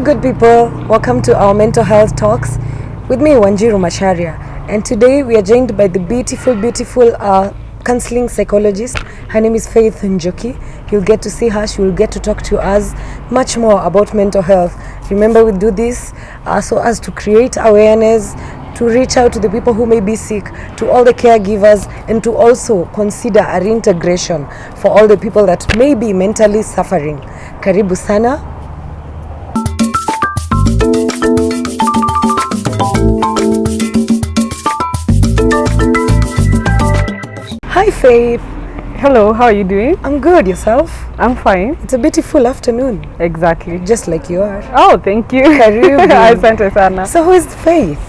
good people? Welcome to our mental health talks with me, Wanjiru Macharia. And today we are joined by the beautiful counseling psychologist. Her name is Faith Njoki. You'll get to see her. She will get to talk to us much more about mental health. Remember, we do this so as to create awareness, to reach out to the people who may be sick, to all the caregivers, and to also consider a reintegration for all the people that may be mentally suffering. Karibu sana. Hi Faith. Hello, how are you doing? I'm good, yourself? I'm fine. It's a beautiful afternoon. Exactly. Just like you are. Oh, thank you. Karibu. Asante sana. So who is Faith?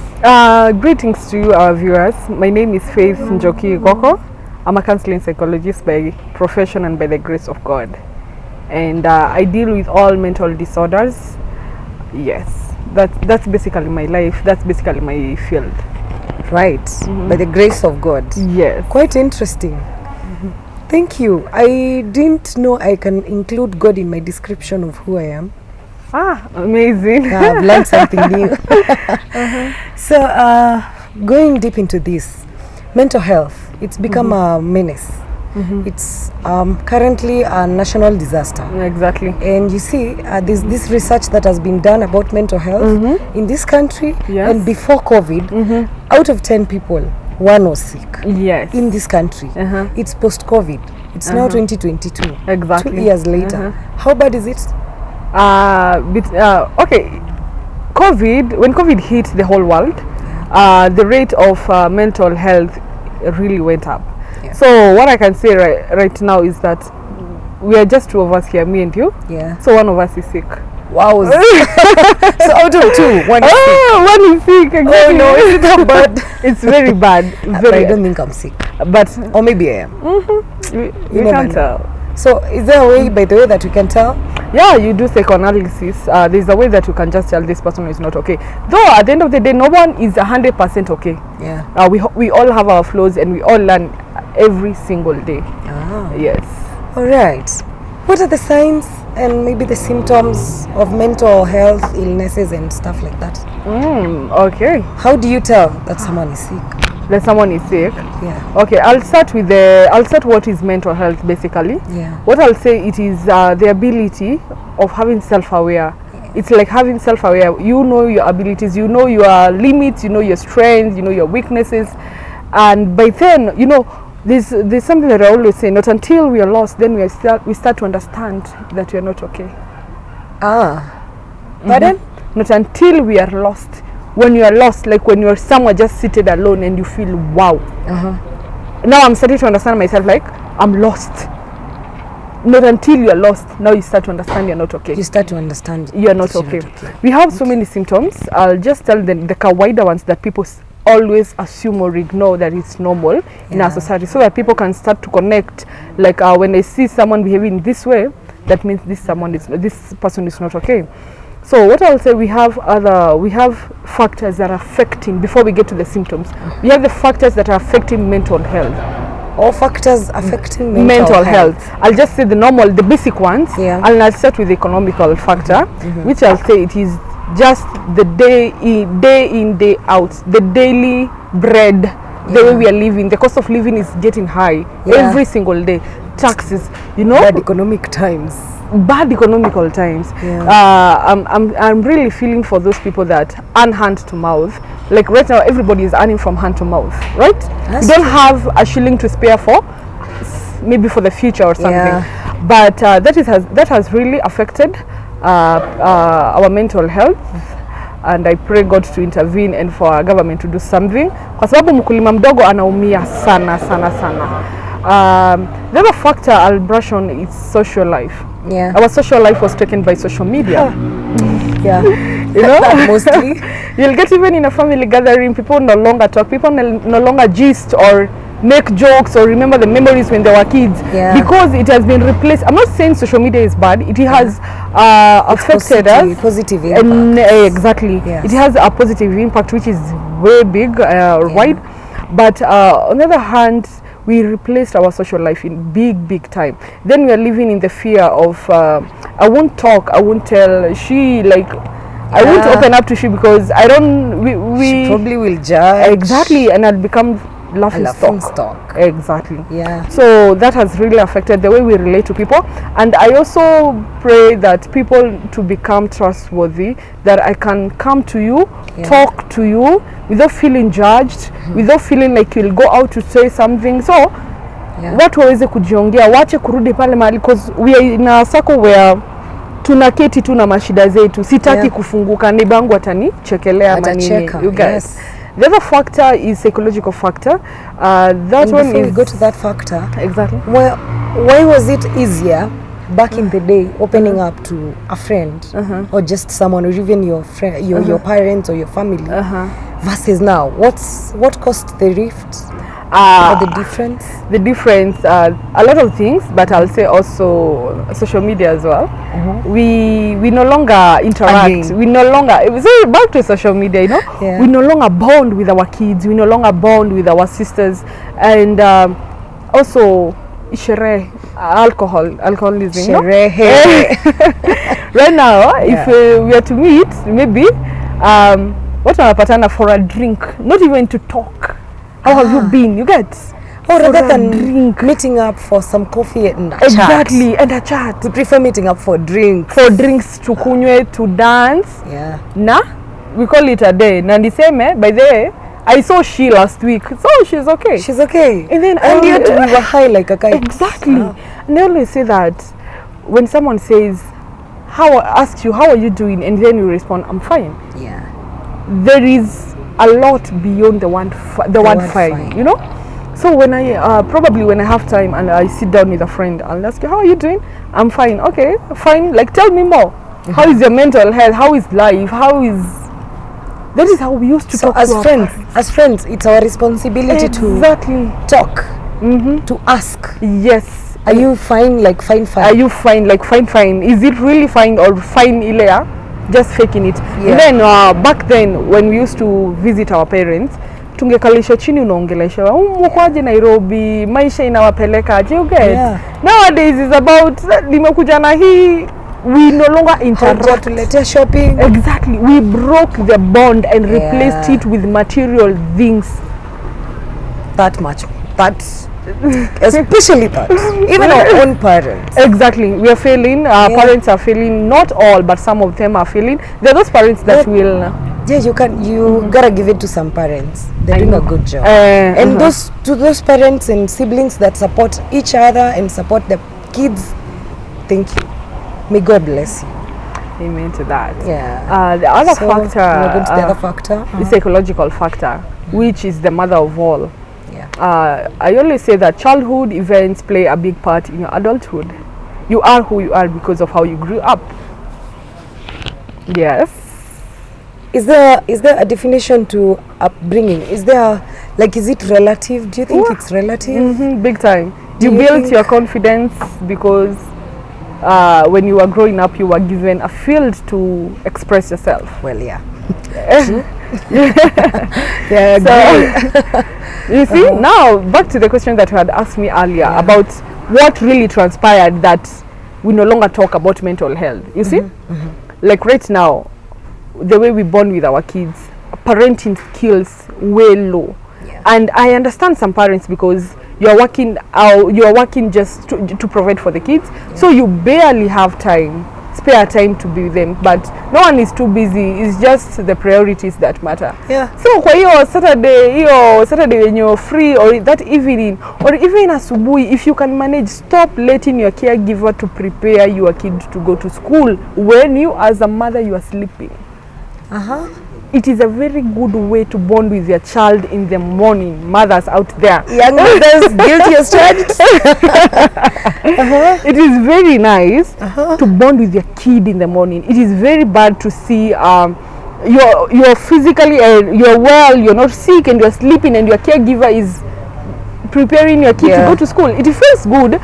Greetings to you, our viewers. My name is Faith Njoki Goko. I'm a counseling psychologist by profession and by the grace of God. And I deal with all mental disorders. Yes, that's basically my life. That's basically my field. Right, by the grace of God. Yes. Quite interesting. Thank you. I didn't know I can include God in my description of who I am. Amazing. I've learned something new. So, going deep into this, mental health, it's become a menace. It's currently a national disaster. Exactly. And you see, there's this research that has been done about mental health in this country. Yes. And before COVID, out of 10 people, one was sick. Yes. In this country. It's post-COVID. It's now 2022. Exactly. 2 years later. How bad is it? Okay. When COVID hit the whole world, the rate of mental health really went up. Yeah. So what I can say right now is that we are just two of us here, me and you. Yeah. So one of us is sick. Wow. So out of two, one is sick. One is sick. Exactly. Oh no, is it that bad? It's very bad. But I don't think I'm sick. But Or maybe I am. you can't tell. So is there a way, by the way, that you can tell? Yeah, you do psychoanalysis. There's a way that you can just tell this person is not okay. Though at the end of the day, no one is 100% okay. Yeah. We all have our flaws and we all learn every single day. Yes. All right. What are the signs and maybe the symptoms of mental health illnesses and stuff like that? Okay. How do you tell that someone is sick? That someone is sick. Yeah. Okay, I'll start what is mental health basically. Yeah. What I'll say, it is the ability of having self-aware. It's like having self-aware. You know your abilities, you know your limits, you know your strengths, you know your weaknesses, and by then, you know, there's something that I always say: not until we are lost, then we start to understand that we are not okay. Pardon? Not until we are lost. When you are lost, like when you are somewhere just seated alone and you feel wow. Now I'm starting to understand myself, like I'm lost. Not until you are lost, now you start to understand you're not okay. You start to understand You're not okay. We have so many symptoms. I'll just tell the kawaida ones that people always assume or ignore that it's normal in our society, so that people can start to connect. Like when they see someone behaving this way, that means this person is not okay. So what I'll say, we have factors that are affecting, before we get to the symptoms, we have the factors that are affecting mental health. All factors affecting mental health. I'll just say the basic ones. Yeah. And I'll start with the economical factor, which I'll say it is just the day in, day out, the daily bread, the way we are living. The cost of living is getting high every single day. Taxes, you know. Bad economical times. I'm really feeling for those people that earn hand to mouth. Like right now, everybody is earning from hand to mouth, right? You don't have a shilling to spare for, maybe for the future or something. But that has really affected our mental health, and I pray God to intervene and for our government to do something, kwa sababu mkulima mdogo anaumia sana. The other factor I'll brush on is social life. Yeah. Our social life was taken by social media. Yeah. You know, mostly. You'll get even in a family gathering, people no longer talk, people no longer gist or make jokes or remember the memories when they were kids, because it has been replaced. I'm not saying social media is bad. It has affected us. Positive impact. And, exactly. Yes. It has a positive impact, which is way big, wide. But on the other hand, we replaced our social life in big time. Then we are living in the fear of I won't talk, I won't tell. She, like, I won't Yeah. open up to she because I don't. She probably will judge. exactly, and I'll become laughing laughing stock. stock. Exactly. Yeah. So that has really affected the way we relate to people, and I also pray that people to become trustworthy, that I can come to you, Yeah. talk to you without feeling judged, without feeling like you'll go out to say something. So Yeah. watu waweze kujiongea, wache kurudi pale mahali, because we are in a circle where tunaketi tu na mashida zetu, sitaki Yeah. kufunguka, neighbor wangu atanichekelea ama nini. Atacheka, You guys. yes. The other factor is psychological factor. That And one before we is go to that factor, exactly. why was it easier back in the day opening up to a friend or just someone, or even your friend, your parents or your family, versus now? What caused the rift or the difference? The difference, a lot of things, but I'll say also social media as well. We no longer interact. Again. We no longer, so back to social media, you know, Yeah. we no longer bond with our kids. We no longer bond with our sisters, and also alcoholism. You know? Sherehe. Right now, Yeah. if we are to meet, maybe what wanapatana for a drink, not even to talk. How have you been? You get? Or For rather a than drink. meeting up for some coffee and a Exactly, and a chat. chat, we prefer meeting up for drinks. For drinks, to kunywe, to dance. Yeah. Na, we call it a day. Na niseme, by the way, I saw she last week, so she's okay. She's okay. And then and I- yet we were high like a kite. Exactly. Ah. And I always say that when someone says, asks you, how are you doing? And then you respond, I'm fine. Yeah. There is a lot beyond the word word fine, fine. you know. So when I probably when I have time and I sit down with a friend, I'll ask you, how are you doing? I'm fine. Okay, fine. Like, tell me more. How is your mental health? How is life? How is that is how we used to So talk as to our friends, parents. it's our responsibility Exactly. to talk, to ask. Yes. Are you fine? Like fine. Are you fine? Like fine. Is it really fine or fine ilea? Just faking it. Yeah. And then back then when we used to visit our parents, tungekalisha chini unaongelesha mkoaje Nairobi, maisha inawapeleka aje, you get? Yeah. Nowadays is about nimekuja na hii, we no longer interact. Tuletea shopping. Exactly. We broke the bond and replaced Yeah. it with material things. That much. Especially that. Even our own parents. Exactly. We are failing. Our parents are failing. Not all, but some of them are failing. There are those parents that will. Yeah, you gotta give it to some parents. They're doing a good job. And those parents and siblings that support each other and support the kids, thank you. May God bless you. Amen to that. Yeah. The other So, factor, we're going to the other factor. the psychological factor, which is the mother of all. Yeah. I always say that childhood events play a big part in your adulthood. You are who you are because of how you grew up. Yes. Is there a definition to upbringing? Is it relative? Do you think it's relative? Big time. Do You you built think- your confidence because when you were growing up, you were given a field to express yourself. Well, yeah. Yeah. So, you see, now back to the question that you had asked me earlier about what really transpired that we no longer talk about mental health. You see, like right now, the way we bond with our kids, parenting skills way low. Yeah. And I understand some parents because you're working just to provide for the kids, so you barely have spare time to be with them, but no one is too busy. It's just the priorities that matter. Yeah. So kwa hiyo Saturday when you're free, or that evening, or even asubuhi, if you can manage, stop letting your caregiver to prepare your kid to go to school when you as a mother you are sleeping. It is a very good way to bond with your child in the morning. Mothers out there, Young mothers, guilty as charged. it is very nice to bond with your kid in the morning. It is very bad to see you're physically you're well, you're not sick, and you're sleeping, and your caregiver is preparing your kid to go to school. It feels good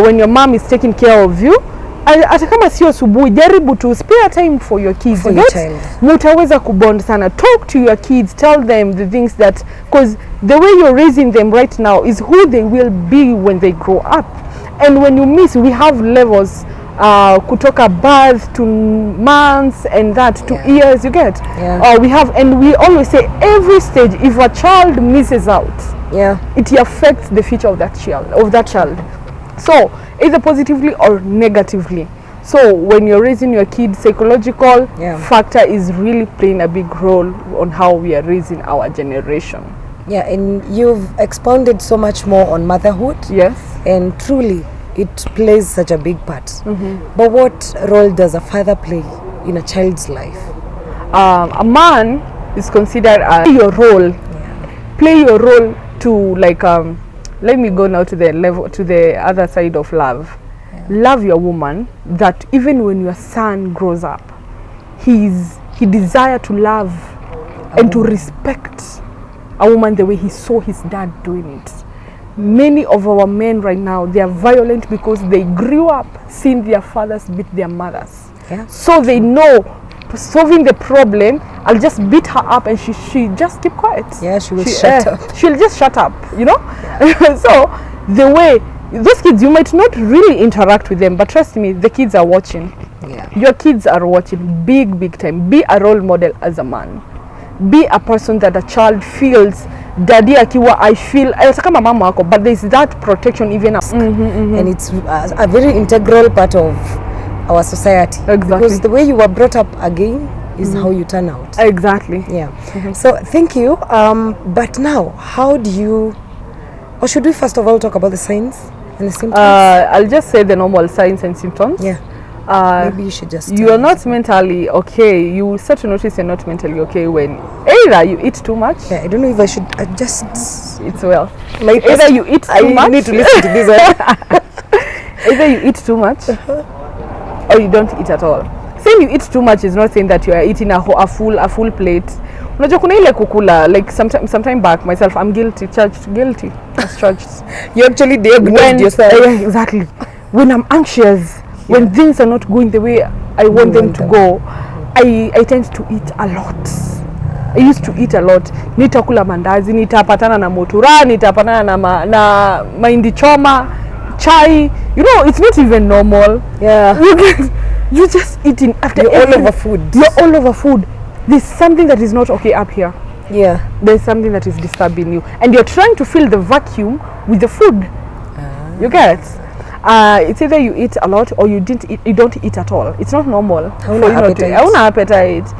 when your mom is taking care of you. Hata kama sio asubuhi, jaribu to spare time for your kids. For your child. Mutaweza kubond sana. Talk to your kids, tell them the things that, because the way you're raising them right now is who they will be when they grow up. And when you miss, we have levels kutoka birth to months and that to years, you get. We have, and we always say every stage, if a child misses out, it affects the future of that child. So either positively or negatively. So when you're raising your kid, psychological factor is really playing a big role on how we are raising our generation. Yeah, and you've expounded so much more on motherhood. Yes. And truly, it plays such a big part. But what role does a father play in a child's life? A man is considered as your role. Play your role to, like, let me go now to the other side of love. Love your woman, that even when your son grows up, he desire to love and to respect a woman the way he saw his dad doing it. Many of our men right now, they are violent because they grew up seeing their fathers beat their mothers. So they know solving the problem, I'll just beat her up and she just keep quiet. She will shut up. She'll just shut up, you know. So the way those kids, you might not really interact with them, but trust me, the kids are watching. Your kids are watching big time. Be a role model as a man. Be a person that a child feels, daddy akiwa, I feel kama mama wako, but there's that protection even and it's a very integral part of our society. Because the way you were brought up again is how you turn out. So thank you. But now, how do you, or should we first of all talk about the signs and the symptoms? I'll just say the normal signs and symptoms. Maybe you should just you're not mentally okay. You start to notice you're not mentally okay when either you eat too much. I don't know if I should adjust. It's well. Like either you eat too much. I need to listen to this one. Either you eat too much or you don't eat at all. Saying you eat too much is not saying that you are eating a full plate. Unajua kuna ile kukula, like sometime back myself, I'm guilty as charged. You actually diagnosed yourself. Exactly. When I'm anxious, when things are not going the way I want them to go, I tend to eat a lot. I used to eat a lot. Nitakula mandazi, nitapatana na motura, nitapatana na mahindi choma, chai. You know, it's not even normal. You're just eating after you're all over food. You're all over food. There's something that is not okay up here. There's something that is disturbing you, and you're trying to fill the vacuum with the food. You get it? It's either you eat a lot or you don't eat at all. It's not normal. Hauna appetite.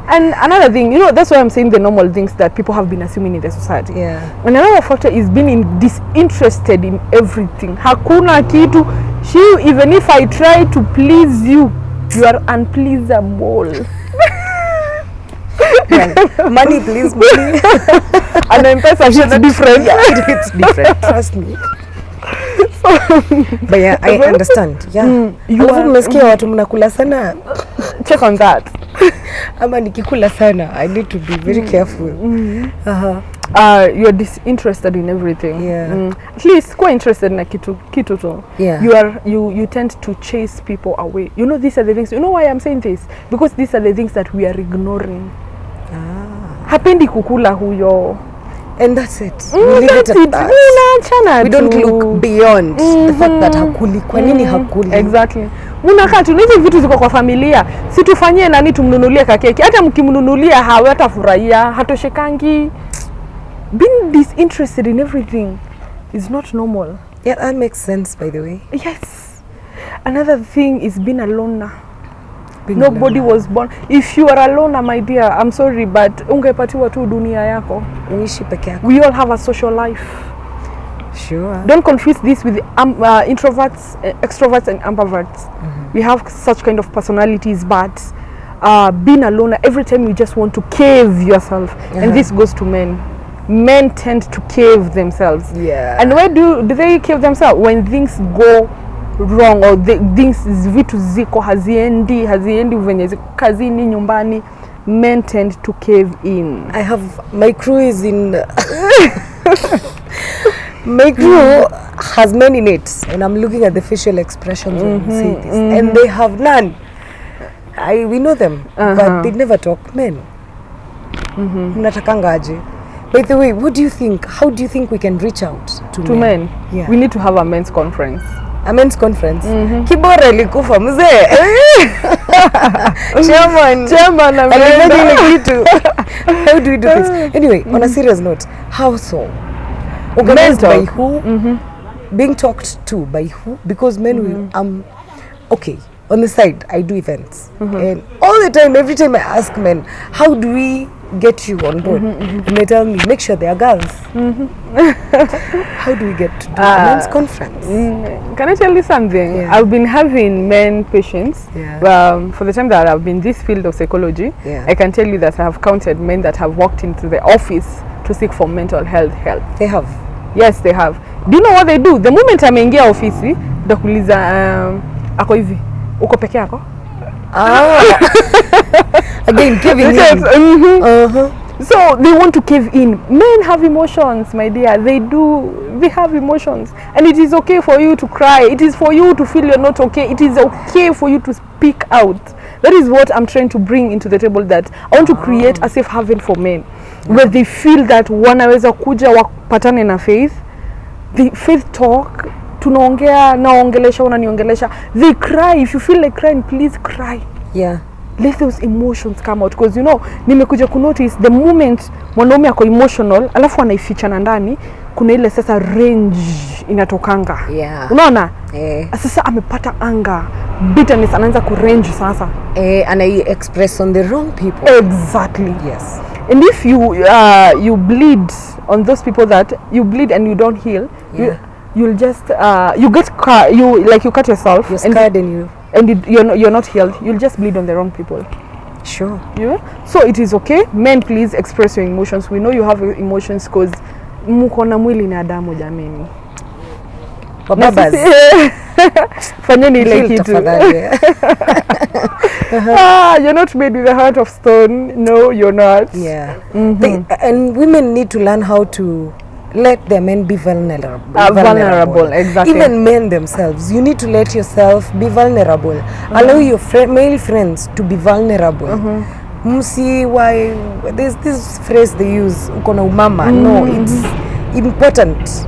And another thing, you know, that's why I'm saying the normal things that people have been assuming in the society. And another factor is being disinterested in everything. Hakuna kitu. Even if I try to please you, you are unpleasable. Money, please, money. And M-Pesa, it's different. It's different. Trust me. But I understand. Umesikia watu mnakula sana. Check on that. Ama nikikula sana, I need to be very careful. You're disinterested in everything. At least quite interested in kitu tu. You tend to chase people away. You know, these are the things. You know why I'm saying this? Because these are the things that we are ignoring. Hapendi kukula huyo. And that's it. We leave it at that. We don't look beyond the fact that hakuli. Kwa nini hakuli? Exactly. Unakaa tu hizi vitu ziko kwa familia. Si tufanyie nani tumnunulie kakeki. Hata mkimnunulia hawatafurahia, hatoshekangi. Being disinterested in everything is not normal. That makes sense, by the way. Yes. Another thing is being a loner. Nobody was born. If you are a loner, my dear, I'm sorry, but ungepatiwa tu dunia yako. Uishi peke yako. We all have a social life. Sure. Don't confuse this with introverts, extroverts, and ambiverts. We have such kind of personalities, but being a loner, every time you just want to cave yourself, and this goes to men. Men tend to cave themselves. And where do they cave themselves? When things go wrong, or things vitu ziko haziendi venye kazini, nyumbani, men tend to cave in. My crew is in my crew has men in it, and I'm looking at the facial expressions when we say this, and they have none. We know them, but they never talk. Men. Mnatakanga aje? By the way, what do you think? How do you think we can reach out to men? We need to have a men's conference. a men's conference. Kibora ilikufa mzee. Chairman ameenda ile kitu. How do we do this? Anyway, on a serious note, how so? Organized by who? Being talked to by who? Because men will okay, on the side I do events and all the time, every time I ask men, how do we get you on board? And they tell me, make sure they are girls. How do we get to do a men's conference? Can I tell you something? Yeah. I've been having men patients for the time that I've been in this field of psychology. I can tell you that I have counted men that have walked into the office to seek for mental health help. They have? Yes, they have. Do you know what they do? The moment ameingia ofisi, ndakuuliza ako hivi, uko peke yako? Again, giving in. So they want to cave in. Men have emotions, my dear. They do. They have emotions, and it is okay for you to cry. It is for you to feel you're not okay. It is okay for you to speak out. That is what I'm trying to bring into the table. That I want to create a safe haven for men, where they feel that wanaweza kuja wapatane na Faith. The Faith talk. Tunaongea, naongelesha, unaniongelesha. They cry. If you feel like crying, please cry. Yeah. Let those emotions come out, because you know, nimekuja kunotice the moment mwanaume ako emotional alafu anaificha ndani, kuna ile sasa range inatokanga. Unaona? Sasa amepata anger, bitterness, anaanza ku range sasa. And I express on the wrong people. Exactly. Yes. And if you bleed on those people that you bleed and you don't heal, you'll just you cut yourself. You're scarred and you're not healed. You'll just bleed on the wrong people. Sure. Yeah. So it is okay. Men, please express your emotions. We know you have emotions because muko na mwili na damu jameni. Babas. Fanyeni ile kitu. You're not made with a heart of stone. No, you're not. Yeah. And women need to learn how to let their men be vulnerable. Vulnerable, exactly. Even men themselves, you need to let yourself be vulnerable. Allow your male friends to be vulnerable. See why there's this phrase they use, ukona umama. No, it's important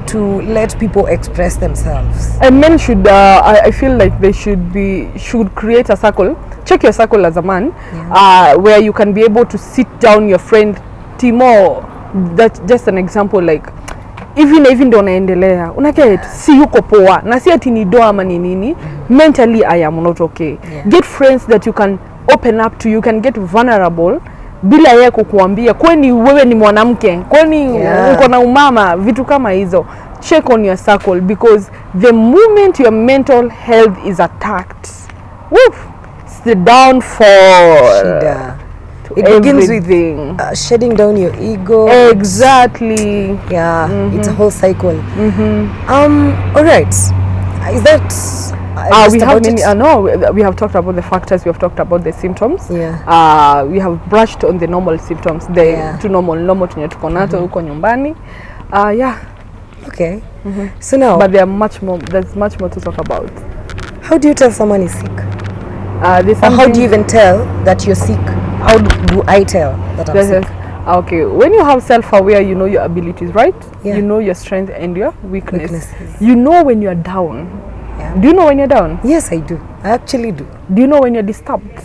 to let people express themselves. And men should, I feel like they should create a circle. Check your circle as a man, where you can be able to sit down your friend Timo. That's just an example, like even ndo naendelea unaget si yuko poa na si ati ni doa ama ni nini, mentally I am not okay. Get friends that you can open up to, you can get vulnerable bila yeye kukuambia kwani wewe ni mwanamke, kwani uko na umama, vitu kama hizo. Check on your circle, because the moment your mental health is attacked, woof, it's the downfall. It begins with shedding down your ego. Exactly. Yeah, it's a whole cycle. All right. Is that we have many, no, we have talked about the factors, we have talked about the symptoms. We have brushed on the normal symptoms, the two normal tunye tuko nato huko nyumbani. Okay. So now, but there's much more to talk about. How do you tell someone is sick? Or how do you even tell that you're sick? How do I tell that I'm sick? Okay, when you have self-aware, you know your abilities, right? You know your strength and your weaknesses. You know when you're down. Do you know when you're down? Yes, I do. I actually do. Do you know when you're disturbed?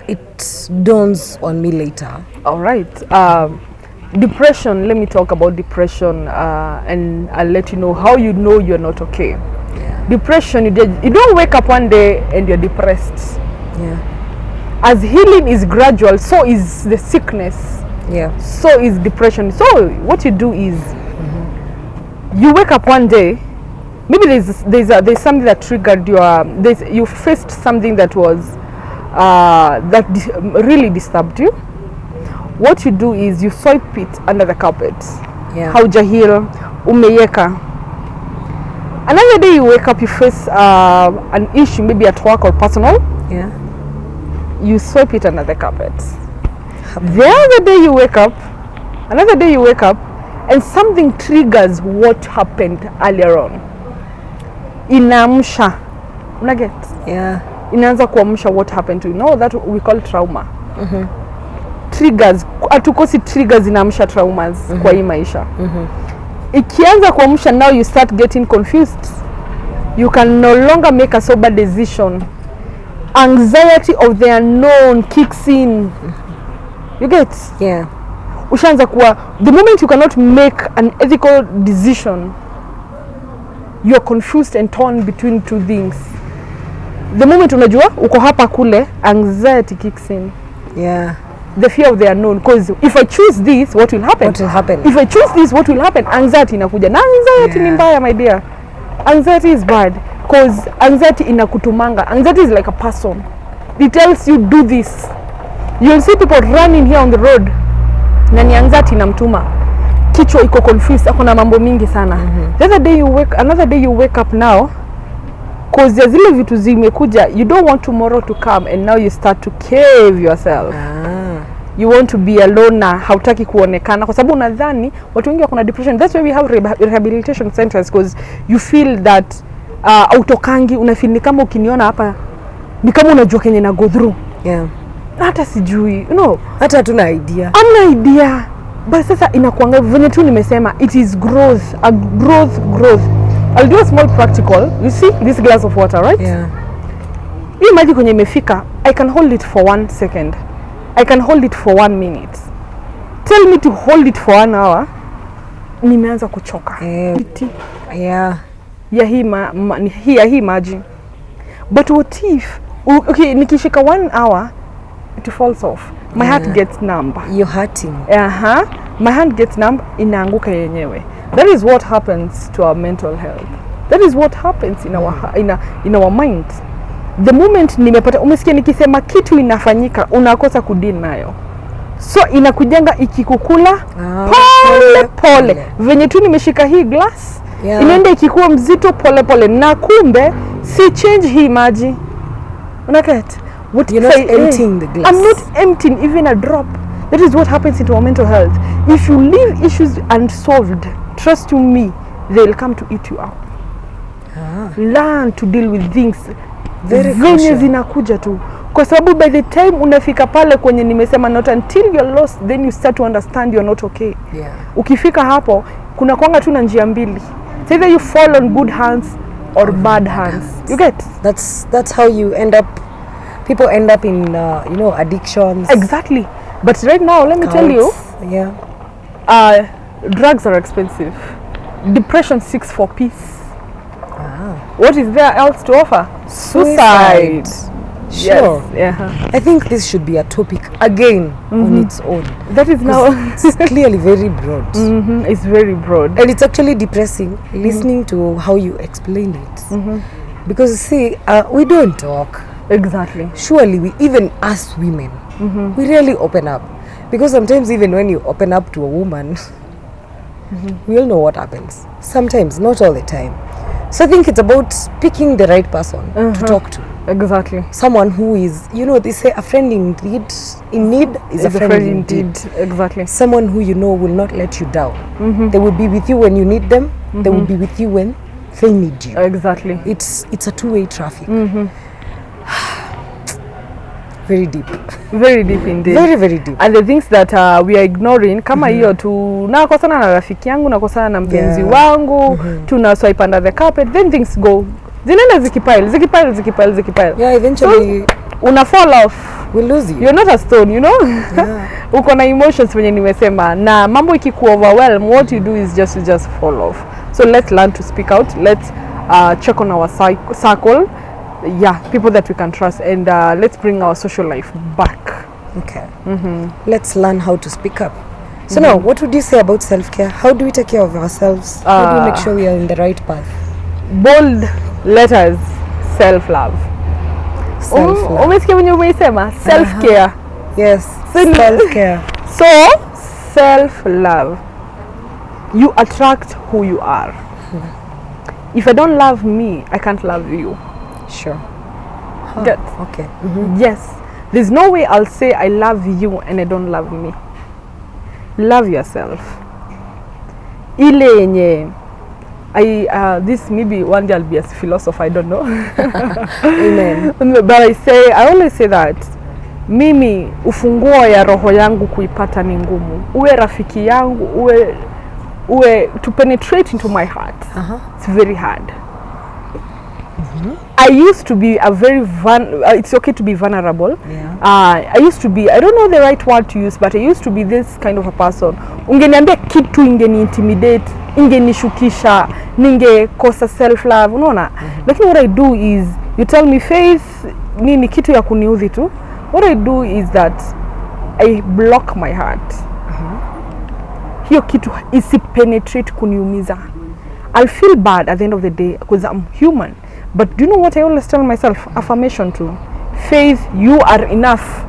It dawns on me later. All right. Depression, let me talk about depression, and I'll let you know how you know you're not okay. Depression, you don't wake up one day and you're depressed. As healing is gradual, so is the sickness. So is depression. So what you do is you wake up one day, maybe there's something that triggered you faced something that was really disturbed you. What you do is you swipe it under the carpet. Haujahil, umeyeka. Another day you wake up, you face an issue, maybe at work or personal. You swipe it under the carpet. The other day you wake up, another day you wake up, and something triggers what happened earlier on. Inaamsha. Unaget? Inaanza kuamsha what happened to you. No, that we call trauma. Triggers. Atukosi triggers inaamsha traumas kwa hii maisha. Ikianza kuamsha, now you start getting confused. you can no longer make a sober decision. Anxiety of the unknown kicks in. You get? Yeah. Ushaanza kuwa, the moment you cannot make an ethical decision, you're confused and torn between two things. The moment unajua uko hapa kule, anxiety kicks in. Yeah. The fear of the unknown, because if I choose this, what will happen? What will happen? If I choose this, what will happen? Anxiety inakuja. Na anxiety ni mbaya, my dear. Anxiety is bad because anxiety inakutumanga. Anxiety is like a person. It tells you do this. You'll see people running here on the road. Na ni anxiety inamtuma. Kichwa iko confused, ako na mambo mingi sana. Another day you wake up now because ya zile vitu zimekuja, you don't want tomorrow to come and now you start to cave yourself. You want to be alone na hautaki kuonekana kwa sababu unadhani watu wengi wako na depression. That's why we have rehabilitation centers, because you feel that autokangi, unafeel ni kama ukiniona hapa ni kama unajua kenye na go through. Yeah. Hata sijui, you know, hata hatuna idea. Hamna idea. But sasa inakuanga venye tu nimesema, it is growth, a growth. I'll do a small practical. You see this glass of water, right? Yeah. Hii maji kwenye imefika, I can hold it for 1 second. I can hold it for 1 minute. Tell me to hold it for 1 hour. Nimeanza kuchoka. Yeah. Ya hii maji. But what if, okay, nikishika 1 hour, it falls off. My heart gets numb. You're hurting. My hand gets numb, inaanguka yenyewe. That is what happens to our mental health. That is what happens in our mind. The moment nimepata, umesikia nikisema kitu inafanyika, unakosa kudeal nayo. So inakujenga ikikukula pole. Venye tu nimeshika hii glass, inaenda ikikuwa mzito pole. Na kumbe si change hii maji. Unaget? You're not emptying the glass. I'm not emptying even a drop. That is what happens into our mental health. If you leave issues unsolved, trust you me, they'll come to eat you up. Learn to deal with things. Venye zinakuja tu. Kwa sababu by the time unafika pale kwenye nimesema not until you're lost, then you start to understand you're not okay. Yeah. Ukifika hapo, kuna kwanga tu na njia mbili. It's either you fall on good hands or bad hands. You get? That's how you end up. People end up in addictions. Exactly. But right now, let me tell you. Yeah. Drugs are expensive. Depression seeks for peace. What is there else to offer? Suicide. Sure. Yes. Yeah. I think this should be a topic again on its own. That is now it's clearly very broad. It's very broad. And it's actually depressing listening to how you explain it. Because see, we don't talk. Exactly. Surely even us women, we really open up. Because sometimes even when you open up to a woman, we all know what happens. Sometimes, not all the time. So I think it's about picking the right person to talk to. Exactly. Someone who is, they say a friend in need is a friend indeed. Exactly. Someone who will not let you down. They will be with you when you need them. They will be with you when they need you. Exactly. It's a two-way traffic. Very deep. Very deep indeed. Very, very deep. And the things that we are ignoring, kama hiyo nakosana na rafiki yangu, nakosana na mpenzi wangu, tuna swipe under the carpet, then things go. Zinaenda zikipile. Yeah, eventually una fall off. We lose you. You're not a stone, you know? Yeah. Uko na emotions wenye nimesema. Na mambo ikiku overwhelm, what you do is just fall off. So let's learn to speak out. Let's check on our circle. Yeah, people that we can trust, and let's bring our social life back. Okay. Let's learn how to speak up. So now, what would you say about self-care? How do we take care of ourselves? How do we make sure we are in the right path? Bold letters, self-love. Self-love. Umesikia mwenye umeisema? Self-care. Yes, self-care. So, self-love. You attract who you are. If I don't love me, I can't love you. Sure. Get? Okay. Yes. There's no way I'll say I love you and I don't love me. Love yourself. Ile yenye this maybe one day I'll be a philosopher, I don't know. Amen. But I always say that mimi ufunguo ya roho yangu kuipata ni ngumu. Uwe rafiki yangu, uwe to penetrate into my heart. It's very hard. I used to be a very it's okay to be vulnerable. Yeah. I used to be, I don't know the right word to use, but I used to be this kind of a person. Ungeniambia kitu ingeni intimidate, ingenishukisha, ningekosa self love, unaona? Lakini what I do is, you tell me Faith, nini kitu ya kuniudhi tu. What I do is that I block my heart. Hiyo kitu isi penetrate kuniumiza. I'll feel bad at the end of the day because I'm human. But do you know what I always tell myself? Affirmation too. Faith, you are enough.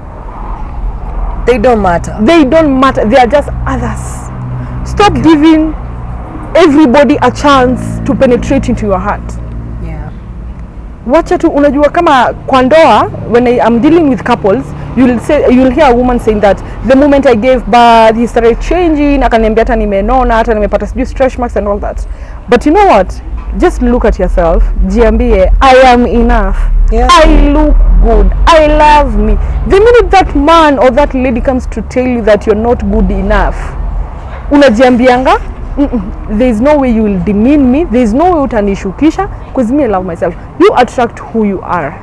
They don't matter. They don't matter. They are just others. Stop giving everybody a chance to penetrate into your heart. Yeah. Wacha tu, unajua kama kwa ndoa, when I'm dealing with couples, you'll hear a woman saying that the moment I gave birth, he started changing, akaniambia hata nimenona, hata nimepata sijui stretch marks and all that. But you know what? Just look at yourself. Jiambie, I am enough. Yeah. I look good. I love me. The minute that man or that lady comes to tell you that you're not good enough, unajiambianga, there's no way you will demean me. There's no way utanishukisha, because me, I love myself. You attract who you are.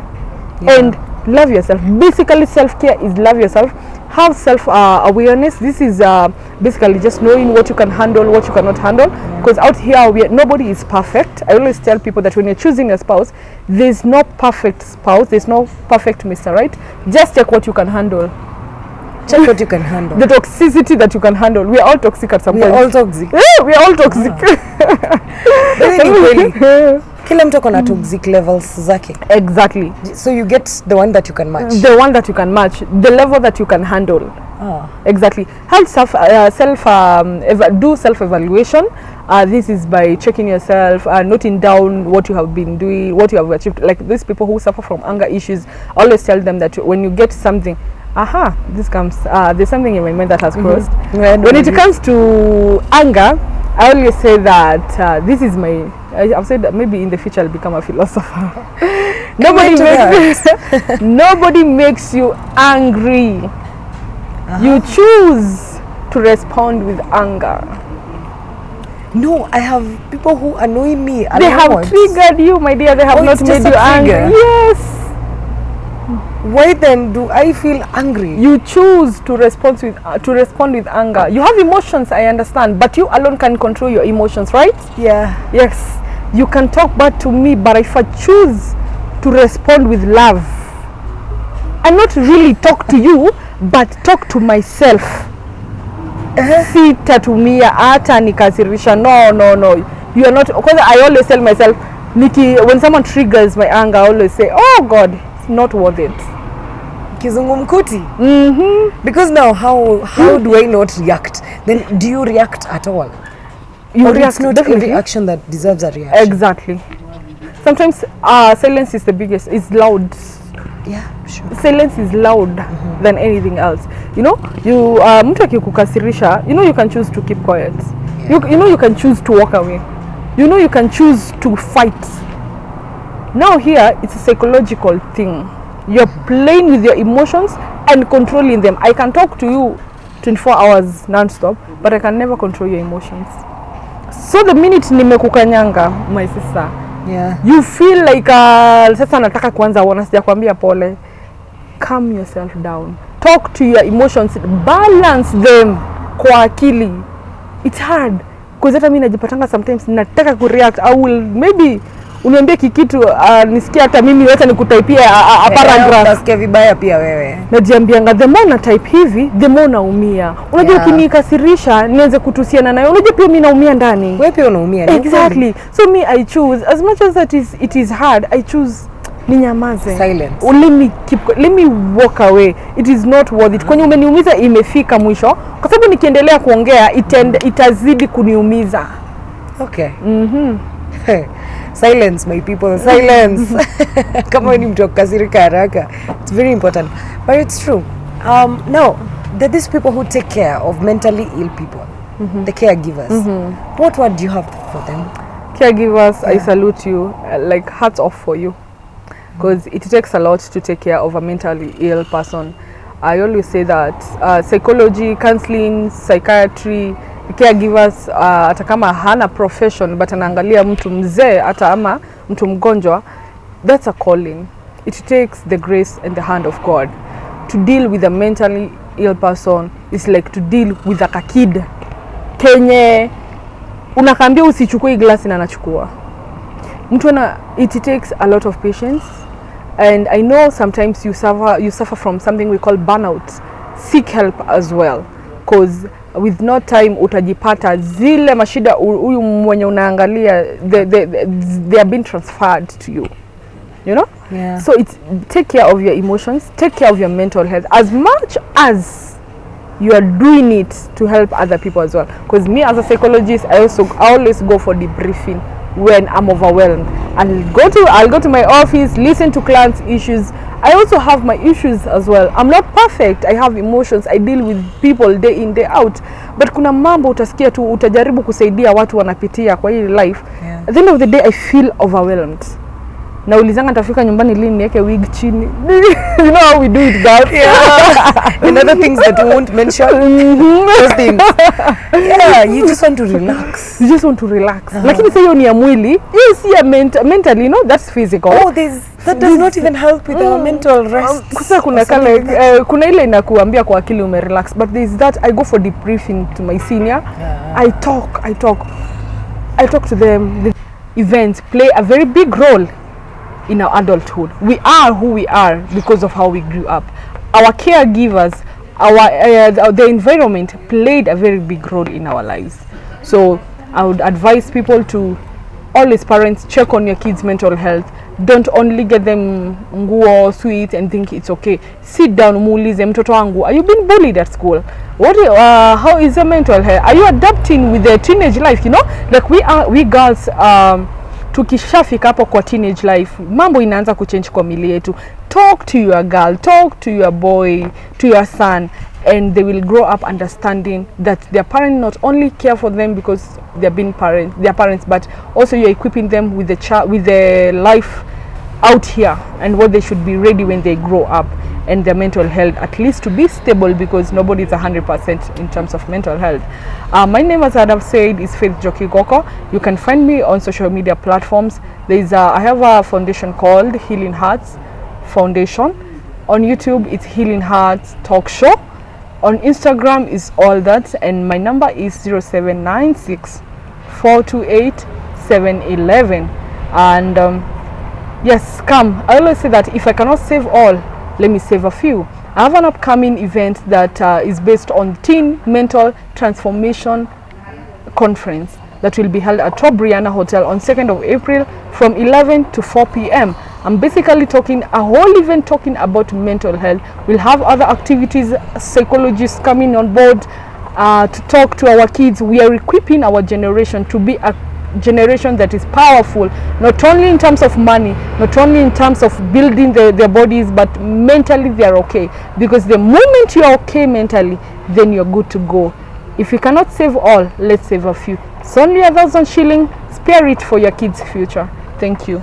Yeah. And love yourself. Basically, self-care is love yourself. Have self-awareness. This is basically just knowing what you can handle, what you cannot handle. Because out here, nobody is perfect. I always tell people that when you're choosing a spouse, there's no perfect spouse. There's no perfect Mr. Right. Just check what you can handle. Check what you can handle. The toxicity that you can handle. We are all toxic at some point. We're all toxic. Yeah, we are all toxic. Kila mtu akona toxic levels zake. Exactly. So you get the one that you can match. The one that you can match. The level that you can handle. Oh. Exactly. Have do self-evaluation. This is by checking yourself, noting down what you have been doing, what you have achieved. Like these people who suffer from anger issues, I always tell them that when you get something, this comes, there's something in my mind that has crossed. When it comes to anger, I always say that this is my, I've said that maybe in the future I'll become a philosopher. Nobody makes you angry. You choose to respond with anger. No, I have people who annoy me. They have triggered you, my dear. They have not made you angry. Yes. Why then do I feel angry? You choose to respond with anger. You have emotions, I understand, but you alone can control your emotions, right? Yeah. Yes. You can talk bad to me, but if I choose to respond with love and not really talk to you, but talk to myself. Sitatumia hata nikasirisha. No. You are not, because I always tell myself, Nikki, when someone triggers my anger, I always say, oh God, it's not worth it. Kizungumkuti. Because now how do I not react? Then do you react at all? You or react, it's not definitely. every action that deserves a reaction. Exactly. Sometimes silence is the biggest. It's loud. Yeah, sure. Silence is loud than anything else. You know, mtu akikukasirisha, you can choose to keep quiet. Yeah. You can choose to walk away. You can choose to fight. Now here, it's a psychological thing. You're playing with your emotions and controlling them. I can talk to you 24 hours non-stop, but I can never control your emotions. So the minute nimekukanyanga, my sister, yeah, you feel like sasa nataka kwanza wana sijakwambia pole. Calm yourself down. Talk to your emotions, balance them kwa akili. It's hard because hata mimi najipatanga sometimes nataka kureact. I will maybe uniambie kikitu nisikia hata mimi wacha nikutypia a paragraph. Nasikia vibaya pia wewe. Najiambianga the more na type hivi the more naumia. Unajua kinikasirisha nianze kutusiana nayo. Unajua pia mimi naumia ndani. Wewe pia unaumia. Exactly. So me I choose, as much as it is hard, I choose ninyamaze. Silence. Let me walk away. It is not worth it. Kwenye umeniumiza imefika mwisho. Kwa sababu nikiendelea kuongea itazidi kuniumiza. Okay. Silence, my people. Silence. Kama ni mtu akasirika haraka. It's very important. But it's true. Now, there are these people who take care of mentally ill people. The caregivers. What word do you have for them? Caregivers, I salute you. Like, hats off for you. Because it takes a lot to take care of a mentally ill person. I always say that psychology, counseling, psychiatry, caregivers, hata kama hana profession but anaangalia mtu mzee hata ama mtu mgonjwa, that's a calling. It takes the grace and the hand of God. To deal with a mentally ill person is like to deal with a kid kenye unakambia usichukue glasi na anachukua. It takes a lot of patience, and I know sometimes you suffer from something we call burnout. Seek help as well, because with no time utajipata zile mashida huyu mwenye unaangalia they are being transferred to you, you know. Yeah. So it's take care of your emotions, take care of your mental health as much as you are doing it to help other people as well. Because me as a psychologist, I always go for debriefing when I'm overwhelmed. I'll go to my office, listen to clients' issues. I also have my issues as well. I'm not perfect. I have emotions. I deal with people day in, day out. But kuna mambo utasikia tu utajaribu kusaidia watu wanapitia kwa hii life. Yeah. At the end of the day, I feel overwhelmed. Na ulizanga nitafika nyumbani lini niweke wig chini. You know how we do it, girls. Yeah. And other things that we won't mention. Those things. Yeah, you just want to relax. You just want to relax. Lakini sasa hiyo ni ya mwili. You see mentally, you know, that's physical. Oh, that does not even help with our mental rest. Kusa kuna kale kuna ile inakuambia kwa akili umerelax, but there is that I go for debriefing to my senior. Yeah. I talk to them. The events play a very big role in our adulthood. We are who we are because of how we grew up. Our caregivers, the environment played a very big role in our lives. So I would advise people to always, parents, check on your kids' mental health. Don't only get them nguo, sweet and think it's okay. Sit down, muulize mtoto wangu, are you being bullied at school? How is your mental health? Are you adapting with the teenage life? You know, like we girls, tukishafika hapo kwa teenage life, mambo inaanza kuchange kwa mili yetu. Talk to your girl, talk to your boy, to your son, and they will grow up understanding that their parents not only care for them because they're being their parents, but also you're equipping them with the life out here and what they should be ready when they grow up, and their mental health at least to be stable, because nobody is 100% in terms of mental health. My name, as I've said, is Faith Joki Goko. You can find me on social media platforms. I have a foundation called Healing Hearts Foundation. On YouTube, it's Healing Hearts Talk Show. On Instagram is all that, and my number is 0796 428 711. And yes, come. I always say that if I cannot save all, let me save a few. I have an upcoming event that is based on Teen Mental Transformation Conference that will be held at Top Brianna Hotel on 2nd of April from 11 to 4 p.m. I'm basically talking a whole event talking about mental health. We'll have other activities, psychologists coming on board to talk to our kids. We are equipping our generation to be a generation that is powerful, not only in terms of money, not only in terms of building their bodies, but mentally they are okay. Because the moment you are okay mentally, then you're good to go. If you cannot save all, let's save a few. It's only 1,000 shillings. Spare it for your kids' future. Thank you.